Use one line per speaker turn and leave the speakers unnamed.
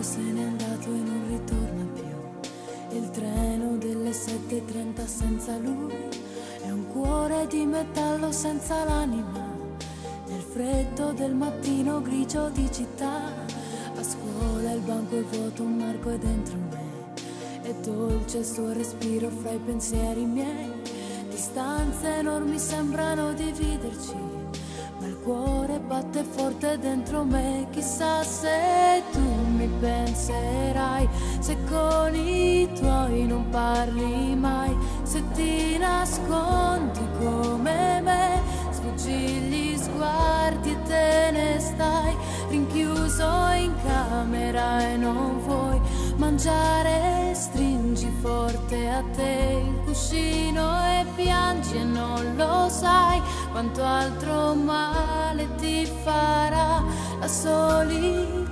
se n'è andato e non ritorna più. Il treno delle 7:30 senza lui è un cuore di metallo senza l'anima. Nel freddo del mattino grigio di città, a scuola il banco è vuoto, un marco è dentro me. È dolce il suo respiro fra i pensieri miei. Distanze enormi sembrano dividerci, ma il cuore batte forte dentro me. Chissà se tu mi penserai, se con i tuoi non parli mai, se ti nascondi come me, sfuggi gli sguardi e te ne stai rinchiuso in camera e non vuoi mangiare. Stringi forte a te il cuscino e piangi e non lo sai quanto altro male ti farà la solitudine.